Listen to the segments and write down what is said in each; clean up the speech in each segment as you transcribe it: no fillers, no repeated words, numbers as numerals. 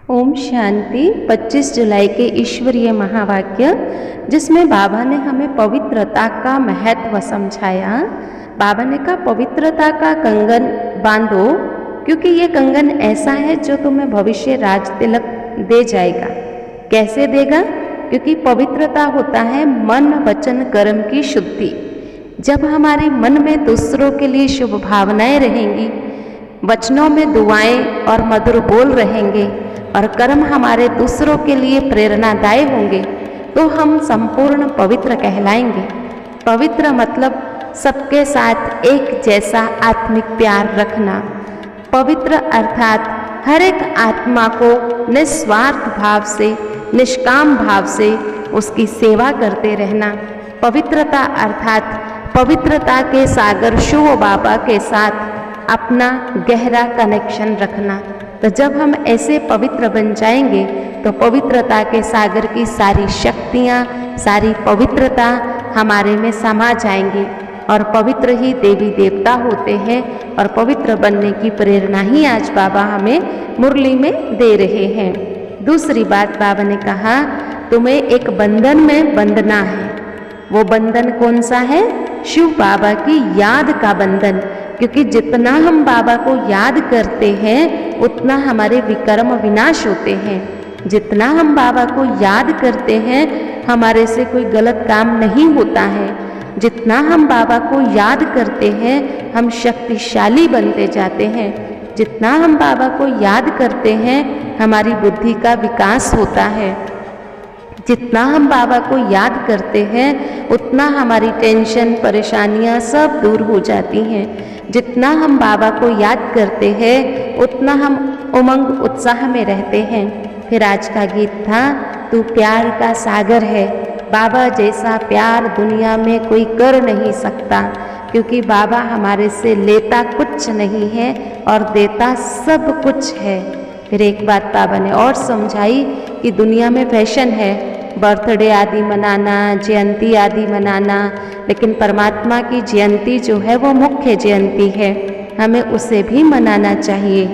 ओम शांति। 25 जुलाई के ईश्वरीय महावाक्य, जिसमें बाबा ने हमें पवित्रता का महत्व समझाया। बाबा ने कहा पवित्रता का कंगन बांधो, क्योंकि ये कंगन ऐसा है जो तुम्हें भविष्य राज तिलक दे जाएगा। कैसे देगा? क्योंकि पवित्रता होता है मन वचन कर्म की शुद्धि। जब हमारे मन में दूसरों के लिए शुभ भावनाएं रहेंगी, वचनों में दुआएं और मधुर बोल रहेंगे और कर्म हमारे दूसरों के लिए प्रेरणादायी होंगे, तो हम संपूर्ण पवित्र कहलाएंगे। पवित्र मतलब सबके साथ एक जैसा आत्मिक प्यार रखना। पवित्र अर्थात हर एक आत्मा को निस्वार्थ भाव से, निष्काम भाव से उसकी सेवा करते रहना। पवित्रता अर्थात पवित्रता के सागर शिव बाबा के साथ अपना गहरा कनेक्शन रखना। तो जब हम ऐसे पवित्र बन जाएंगे तो पवित्रता के सागर की सारी शक्तियाँ, सारी पवित्रता हमारे में समा जाएंगी और पवित्र ही देवी देवता होते हैं। और पवित्र बनने की प्रेरणा ही आज बाबा हमें मुरली में दे रहे हैं। दूसरी बात बाबा ने कहा, तुम्हें एक बंधन में बंधना है। वो बंधन कौन सा है? शिव बाबा की याद का बंधन। क्योंकि जितना हम बाबा को याद करते हैं उतना हमारे विकर्म विनाश होते हैं। जितना हम बाबा को याद करते हैं हमारे से कोई गलत काम नहीं होता है। जितना हम बाबा को याद करते हैं हम शक्तिशाली बनते जाते हैं। जितना हम बाबा को याद करते हैं हमारी बुद्धि का विकास होता है। जितना हम बाबा को याद करते हैं उतना हमारी टेंशन परेशानियां सब दूर हो जाती हैं। जितना हम बाबा को याद करते हैं उतना हम उमंग उत्साह में रहते हैं। फिर आज का गीत था, तू प्यार का सागर है। बाबा जैसा प्यार दुनिया में कोई कर नहीं सकता, क्योंकि बाबा हमारे से लेता कुछ नहीं है और देता सब कुछ है। फिर एक बात बाबा ने और समझाई कि दुनिया में फैशन है बर्थडे आदि मनाना, जयंती आदि मनाना, लेकिन परमात्मा की जयंती जो है वो मुख्य जयंती है, हमें उसे भी मनाना चाहिए।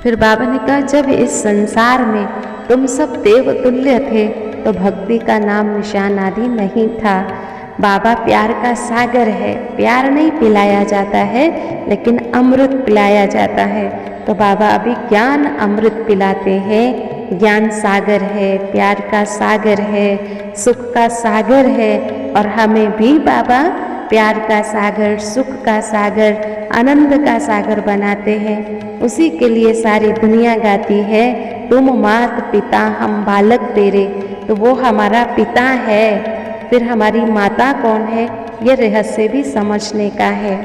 फिर बाबा ने कहा, जब इस संसार में तुम सब देवतुल्य थे तो भक्ति का नाम निशान आदि नहीं था। बाबा प्यार का सागर है। प्यार नहीं पिलाया जाता है लेकिन अमृत पिलाया जाता है। तो बाबा अभी ज्ञान अमृत पिलाते हैं। ज्ञान सागर है, प्यार का सागर है, सुख का सागर है और हमें भी बाबा प्यार का सागर, सुख का सागर, आनंद का सागर बनाते हैं। उसी के लिए सारी दुनिया गाती है, तुम मात पिता हम बालक तेरे। तो वो हमारा पिता है। फिर हमारी माता कौन है, ये रहस्य भी समझने का है।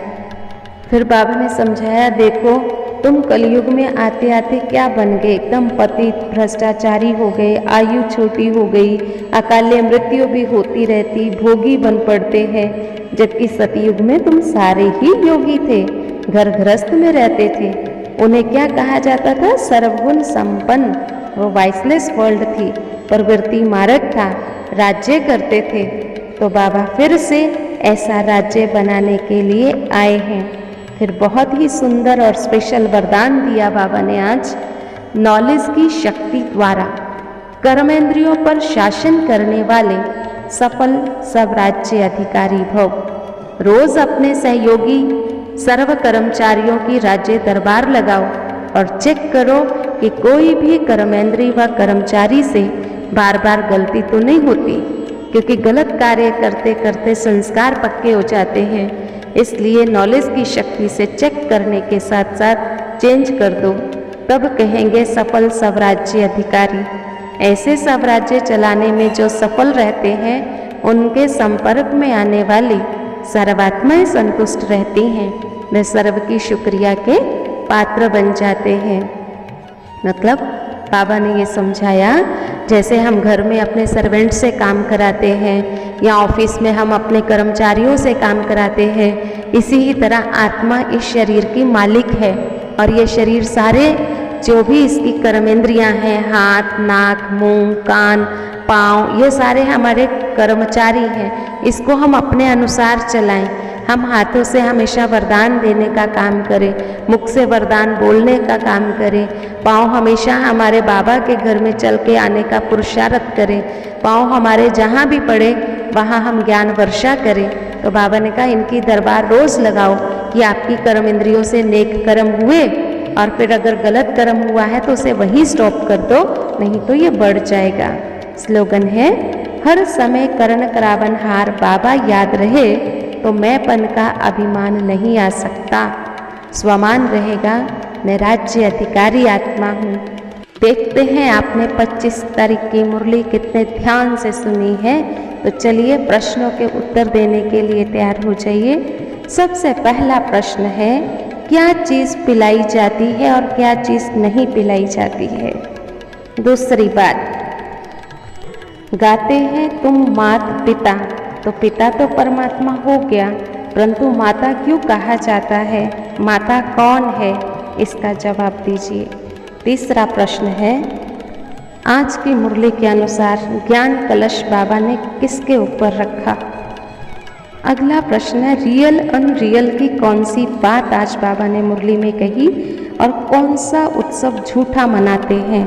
फिर बाबा ने समझाया, देखो तुम कलयुग में आते आते क्या बन गए, एकदम पतित भ्रष्टाचारी हो गए, आयु छोटी हो गई, अकाले मृत्यु भी होती रहती, भोगी बन पड़ते हैं। जबकि सतयुग में तुम सारे ही योगी थे, घर गृहस्थ में रहते थे। उन्हें क्या कहा जाता था? सर्वगुण संपन्न। वो वाइसलेस वर्ल्ड थी, प्रवृत्ति मार्ग था, राज्य करते थे। तो बाबा फिर से ऐसा राज्य बनाने के लिए आए हैं। फिर बहुत ही सुंदर और स्पेशल वरदान दिया बाबा ने आज, नॉलेज की शक्ति द्वारा कर्मेंद्रियों पर शासन करने वाले सफल सब राज्य अधिकारी भव। रोज अपने सहयोगी सर्व कर्मचारियों की राज्य दरबार लगाओ और चेक करो कि कोई भी कर्मेंद्री व कर्मचारी से बार बार गलती तो नहीं होती, क्योंकि गलत कार्य करते करते संस्कार पक्के हो जाते हैं। इसलिए नॉलेज की शक्ति से चेक करने के साथ साथ चेंज कर दो, तब कहेंगे सफल स्वराज्य अधिकारी। ऐसे स्वराज्य चलाने में जो सफल रहते हैं उनके संपर्क में आने वाली सर्वात्माएं संतुष्ट रहती हैं, वे सर्व की शुक्रिया के पात्र बन जाते हैं। मतलब बाबा ने ये समझाया, जैसे हम घर में अपने सर्वेंट से काम कराते हैं या ऑफिस में हम अपने कर्मचारियों से काम कराते हैं, इसी ही तरह आत्मा इस शरीर की मालिक है। और ये शरीर सारे जो भी इसकी कर्मेंद्रियां हैं, हाथ, नाक, मुंह, कान, पाँव, ये सारे हमारे कर्मचारी हैं। इसको हम अपने अनुसार चलाएं। हम हाथों से हमेशा वरदान देने का काम करें, मुख से वरदान बोलने का काम करें, पाँव हमेशा हमारे बाबा के घर में चल के आने का पुरुषार्थ करें, पाँव हमारे जहाँ भी पड़े वहाँ हम ज्ञान वर्षा करें। तो बाबा ने कहा इनकी दरबार रोज़ लगाओ कि आपकी कर्म इंद्रियों से नेक कर्म हुए और फिर अगर गलत कर्म हुआ है तो उसे वहीं स्टॉप कर दो, नहीं तो ये बढ़ जाएगा। स्लोगन है, हर समय कर्ण करावन हार बाबा याद रहे तो मैंपन का अभिमान नहीं आ सकता, स्वमान रहेगा मैं राज्य अधिकारी आत्मा हूँ। देखते हैं आपने 25 तारीख की मुरली कितने ध्यान से सुनी है। तो चलिए प्रश्नों के उत्तर देने के लिए तैयार हो जाइए। सबसे पहला प्रश्न है, क्या चीज़ पिलाई जाती है और क्या चीज़ नहीं पिलाई जाती है। दूसरी बात, गाते हैं तुम मात पिता, तो पिता तो परमात्मा हो गया, परंतु माता क्यों कहा जाता है, माता कौन है, इसका जवाब दीजिए। तीसरा प्रश्न है, आज की मुरली के अनुसार ज्ञान कलश बाबा ने किसके ऊपर रखा। अगला प्रश्न है, रियल अनरियल की कौन सी बात आज बाबा ने मुरली में कही और कौन सा उत्सव झूठा मनाते हैं।